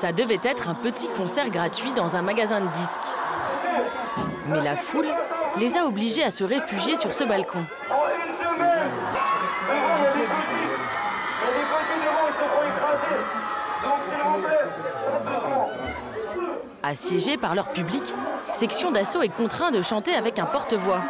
Ça devait être un petit concert gratuit dans un magasin de disques. Mais la foule les a obligés à se réfugier sur ce balcon. Assiégés par leur public, Section d'Assaut est contraint de chanter avec un porte-voix.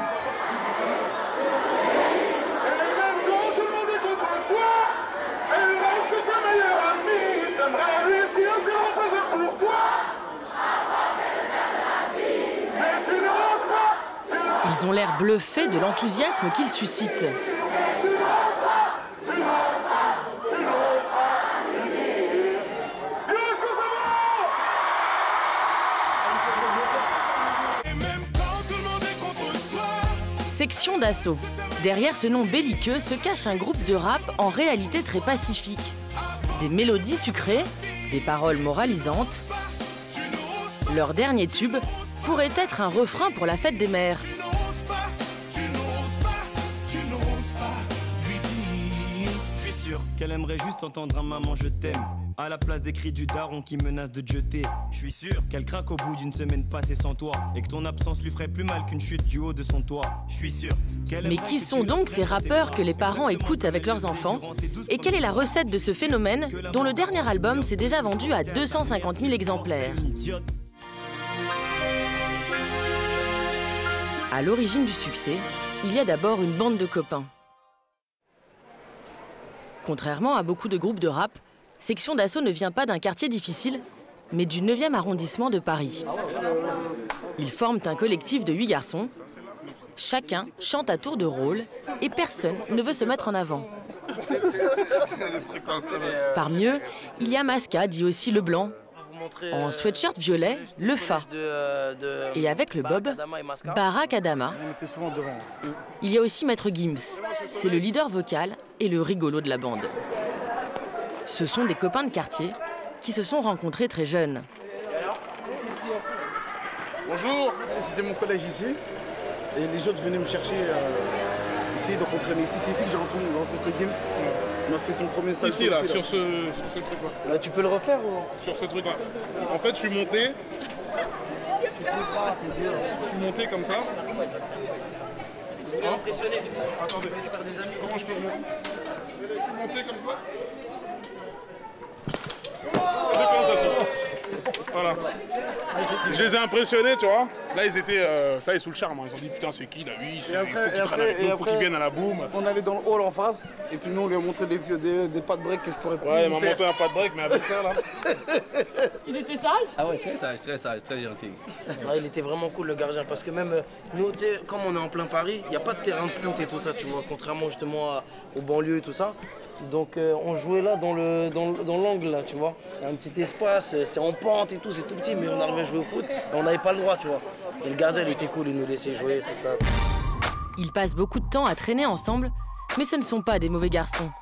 Ils ont l'air bluffés de l'enthousiasme qu'ils suscitent. Section d'Assaut. Derrière ce nom belliqueux se cache un groupe de rap en réalité très pacifique. Des mélodies sucrées, des paroles moralisantes. Leur dernier tube pourrait être un refrain pour la fête des mères. Je suis sûr qu'elle aimerait juste entendre un maman je t'aime à la place des cris du daron qui menace de te jeter. Je suis sûr qu'elle craque au bout d'une semaine passée sans toi et que ton absence lui ferait plus mal qu'une chute du haut de son toit. Je suis sûr qu'elle. Mais qui sont donc ces rappeurs que les parents écoutent avec leurs enfants? Et quelle est la recette de ce phénomène dont le dernier album s'est déjà vendu à 250 000 exemplaires? À l'origine du succès, il y a d'abord une bande de copains. Contrairement à beaucoup de groupes de rap, Section d'Assaut ne vient pas d'un quartier difficile, mais du 9e arrondissement de Paris. Ils forment un collectif de 8 garçons. Chacun chante à tour de rôle et personne ne veut se mettre en avant. Parmi eux, il y a Masca, dit aussi le Blanc. En sweatshirt violet, le Fa. Et avec le bob, Barack Adama. Il y a aussi Maître Gims. C'est le leader vocal et le rigolo de la bande. Ce sont des copains de quartier qui se sont rencontrés très jeunes. Bonjour, c'était mon collège ici. Et les autres venaient me chercher ici, donc on traînait ici. C'est ici que j'ai rencontré Gims. Il m'a fait son premier salto. Ici, là, sur ce truc-là. Tu peux le refaire ou... Sur ce truc-là. En fait, je suis monté. Tu foutras, c'est sûr. Je suis monté comme ça. Il est impressionné. Attendez, comment je peux remonter? Je suis monté comme ça. Voilà. Je les ai impressionnés, tu vois. Là, ils étaient ça est sous le charme. Ils ont dit putain, c'est qui là? Oui, il faut qu'il vienne à la boum. On allait dans le hall en face et puis nous on lui a montré des pas de break que je pourrais plus Ouais, il m'a monté un pas de break, mais avec ça là. Ils étaient sages? Ah ouais, très sage, très gentil. Ouais, il était vraiment cool le gardien parce que même nous, comme on est en plein Paris, il n'y a pas de terrain de foot et tout ça, tu vois, contrairement justement aux banlieues et tout ça. Donc on jouait là dans l'angle là, tu vois. Il y a un petit espace, c'est en pente et tout, c'est tout petit, mais on arrivait à jouer au foot et on n'avait pas le droit, tu vois. Et le gardien il était cool, il nous laissait jouer et tout ça. Ils passent beaucoup de temps à traîner ensemble, mais ce ne sont pas des mauvais garçons.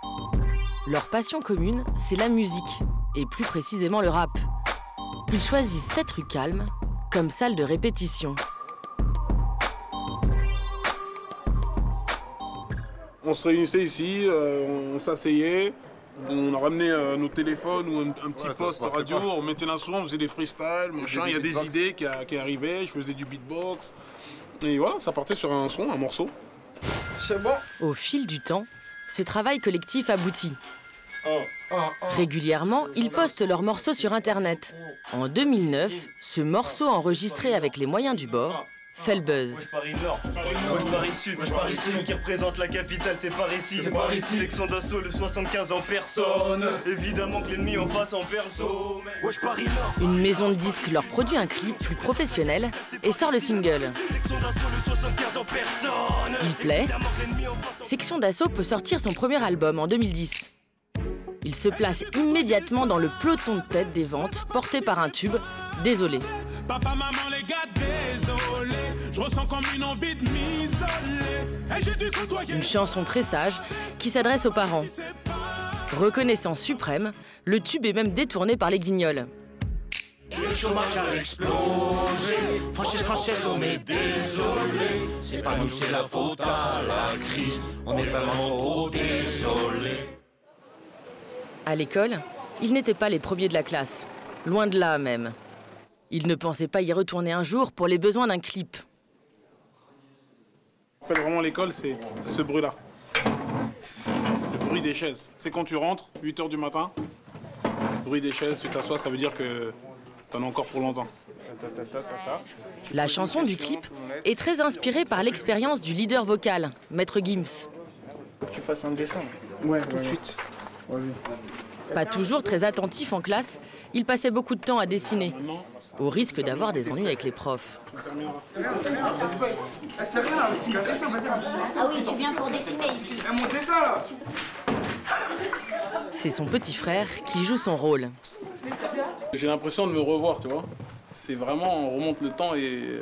Leur passion commune, c'est la musique, et plus précisément le rap. Ils choisissent cette rue calme comme salle de répétition. On se réunissait ici, on s'asseyait, on a ramené nos téléphones ou un petit poste radio, on mettait l'instrument, on faisait des freestyles, machin, il y a des idées qui arrivaient, je faisais du beatbox. Et voilà, ça partait sur un son, un morceau. C'est bon. Au fil du temps, ce travail collectif aboutit. Régulièrement, ils postent leurs morceaux sur Internet. En 2009, ce morceau enregistré avec les moyens du bord fait le buzz. Moi je Paris Nord, moi je Paris Sud, moi je Paris Sud. Celui qui représente la capitale c'est par ici. C'est par ici. Section d'Assaut le 75 en personne. Évidemment que l'ennemi en face en perso. Moi je Paris Nord. Une maison de disques leur produit un clip plus professionnel et sort le single. Section d'Assaut le 75 en personne. Il plaît. Section d'Assaut peut sortir son premier album en 2010. Il se place immédiatement dans le peloton de tête des ventes porté par un tube, Désolé. Papa, maman, les gars, désolé. Je ressens comme une envie de m'isoler. Et j'ai dû côtoyer. Une chanson très sage qui s'adresse aux parents. Reconnaissance suprême, le tube est même détourné par les Guignols. Et le chômage a explosé. Française, on est désolé. C'est pas nous, c'est la faute à la crise. On est vraiment trop désolé. À l'école, ils n'étaient pas les premiers de la classe. Loin de là même. Il ne pensait pas y retourner un jour pour les besoins d'un clip. Vraiment l'école, c'est ce bruit-là. Le bruit des chaises. C'est quand tu rentres, 8 h du matin, bruit des chaises, tu t'assois, ça veut dire que t'en as encore pour longtemps. La chanson du clip est très inspirée par l'expérience du leader vocal, Maître Gims. Tu fasses un dessin. Tout de suite. Pas toujours très attentif en classe, il passait beaucoup de temps à dessiner, au risque d'avoir des ennuis avec les profs. Ah oui, tu viens pour dessiner ici. C'est son petit frère qui joue son rôle. J'ai l'impression de me revoir, tu vois. C'est vraiment, on remonte le temps et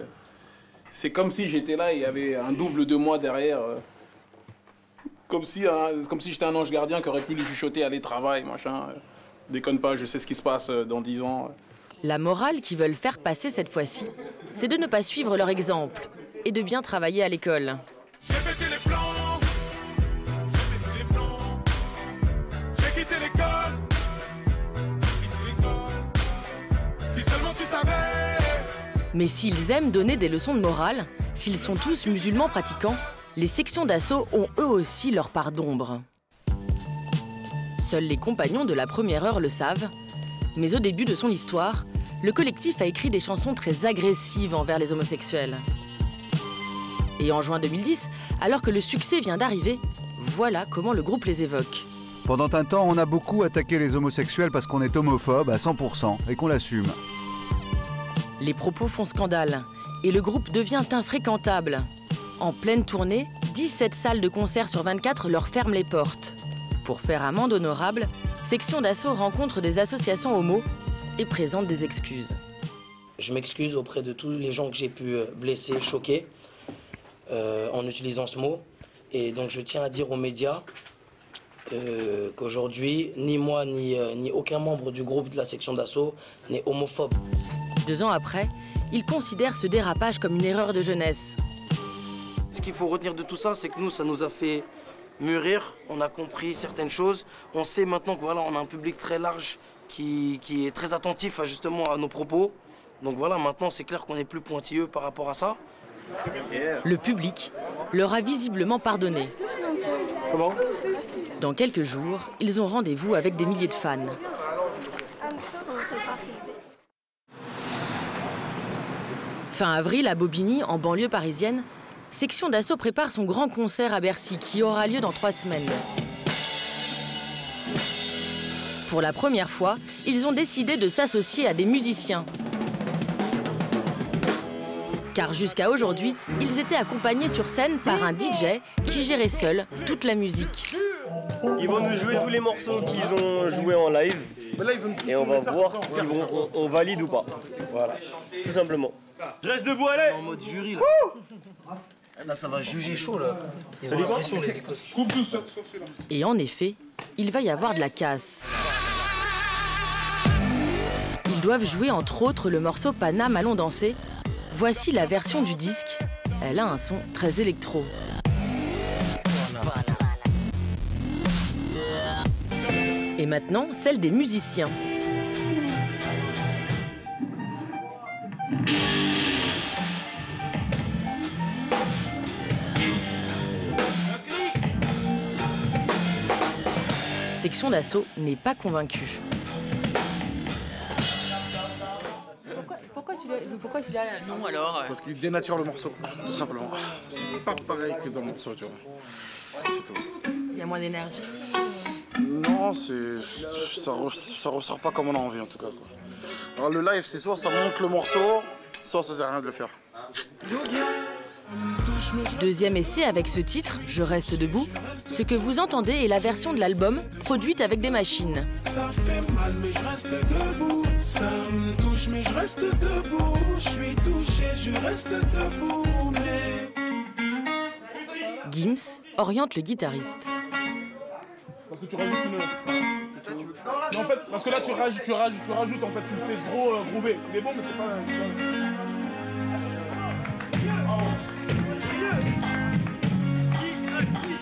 c'est comme si j'étais là et il y avait un double de moi derrière. Comme si j'étais un ange gardien qui aurait pu lui chuchoter, allez, travail, machin. Déconne pas, je sais ce qui se passe dans 10 ans. La morale qu'ils veulent faire passer cette fois-ci, c'est de ne pas suivre leur exemple et de bien travailler à l'école. J'ai pété les plans. J'ai quitté l'école. Si seulement tu savais. Mais s'ils aiment donner des leçons de morale, s'ils sont tous musulmans pratiquants, les sections d'assaut ont eux aussi leur part d'ombre. Seuls les compagnons de la première heure le savent, mais au début de son histoire, le collectif a écrit des chansons très agressives envers les homosexuels. Et en juin 2010, alors que le succès vient d'arriver, voilà comment le groupe les évoque. Pendant un temps, on a beaucoup attaqué les homosexuels parce qu'on est homophobe à 100% et qu'on l'assume. Les propos font scandale et le groupe devient infréquentable. En pleine tournée, 17 salles de concert sur 24 leur ferment les portes. Pour faire amende honorable, Section d'Assaut rencontre des associations homo et présente des excuses. Je m'excuse auprès de tous les gens que j'ai pu blesser, choquer en utilisant ce mot. Et donc je tiens à dire aux médias qu'aujourd'hui, ni moi ni aucun membre du groupe de la Section d'Assaut n'est homophobe. 2 ans après, ils considèrent ce dérapage comme une erreur de jeunesse. Ce qu'il faut retenir de tout ça, c'est que nous, ça nous a fait mûrir, on a compris certaines choses. On sait maintenant que voilà, on a un public très large qui est très attentif justement à nos propos. Donc voilà, maintenant c'est clair qu'on est plus pointilleux par rapport à ça. Le public leur a visiblement pardonné. Comment ? Dans quelques jours, ils ont rendez-vous avec des milliers de fans. Fin avril, à Bobigny, en banlieue parisienne, Section d'Assaut prépare son grand concert à Bercy qui aura lieu dans 3 semaines. Pour la première fois, ils ont décidé de s'associer à des musiciens. Car jusqu'à aujourd'hui, ils étaient accompagnés sur scène par un DJ qui gérait seul toute la musique. Ils vont nous jouer tous les morceaux qu'ils ont joués en live. Et on va voir si on valide ou pas. Voilà, tout simplement. Je reste debout, allez! En mode jury là. Là ça va juger chaud là. Ils ont l'impression les écoutes. Et en effet, il va y avoir de la casse. Ils doivent jouer entre autres le morceau Paname allons danser. Voici la version du disque. Elle a un son très électro. Et maintenant, celle des musiciens. Section d'Assaut n'est pas convaincue. Pourquoi celui-là non alors? Parce qu'il dénature le morceau, tout simplement. C'est pas pareil que dans le morceau, tu vois. C'est tout. Il y a moins d'énergie? Non, ça ressort pas comme on a envie en tout cas, quoi. Alors le live, c'est soit ça monte le morceau, soit ça sert à rien de le faire. Deuxième essai avec ce titre, Je reste debout. Ce que vous entendez est la version de l'album produite avec des machines. Ça fait mal mais je reste debout. Ça me touche mais je reste debout. Je suis touché, je reste debout. Mais Gims oriente le guitariste. Parce que tu rajoutes une... Non, en fait, parce que là tu rajoutes en fait, tu le fais gros groover. Il est bon mais c'est pas...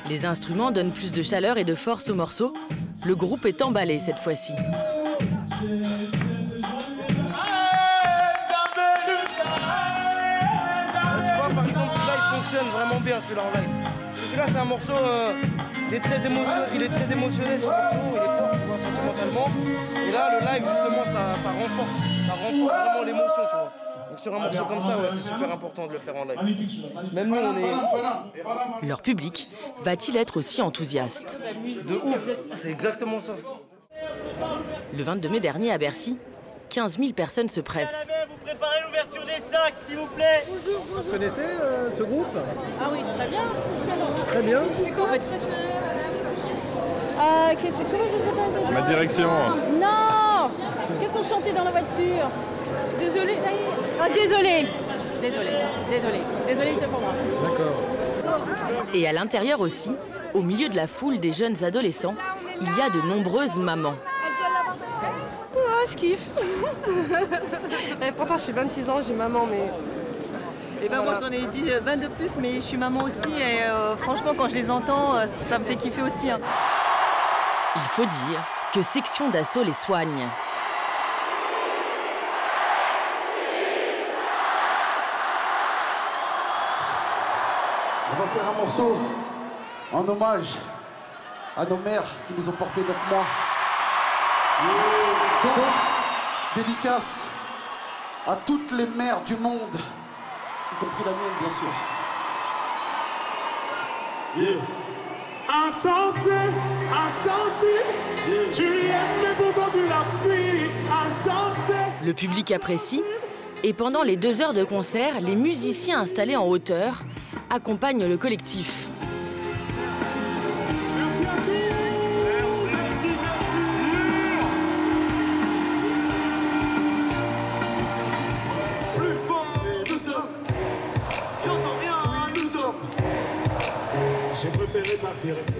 Les instruments donnent plus de chaleur et de force au morceau. Le groupe est emballé cette fois-ci. fonctionne vraiment bien celui-là en live. Celui-là c'est un morceau, il est très émotionnel, ce morceau, il est fort, tu vois, sentimentalement. Et là le live justement ça renforce vraiment l'émotion, tu vois. Donc sur un morceau comme ça, ouais, c'est super important de le faire en live. Même nous on est... Leur public va-t-il être aussi enthousiaste? De ouf, c'est exactement ça. Le 22 mai dernier à Bercy, 15 000 personnes se pressent. Vous préparez l'ouverture des sacs, s'il vous plaît. Bonjour. Vous connaissez ce groupe? Ah oui, très bien. Très bien. C'est quoi en fait? Comment ça s'appelle? Ma direction. Non. Qu'est-ce qu'on chantait dans la voiture? Désolé. Ah, désolé, c'est pour moi. D'accord. Et à l'intérieur aussi, au milieu de la foule des jeunes adolescents, il y a de nombreuses mamans. Oh, je kiffe. Et pourtant, j'ai 26 ans, j'ai maman, mais... Et ben moi j'en ai dit 20 de plus, mais je suis maman aussi et franchement quand je les entends, ça me fait kiffer aussi. Hein. Il faut dire que Section d'Assaut les soigne. On va faire un morceau en hommage à nos mères qui nous ont porté 9 mois. Donc, dédicace à toutes les mères du monde, y compris la mienne, bien sûr. Insensé, tu l'aimes mais pourquoi tu la fuis, insensé. Le public apprécie et pendant les 2 heures de concert, les musiciens installés en hauteur accompagnent le collectif.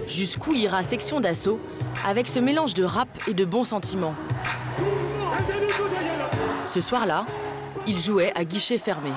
Jusqu'où ira Section d'Assaut avec ce mélange de rap et de bons sentiments? Ce soir-là, ils jouaient à guichet fermé.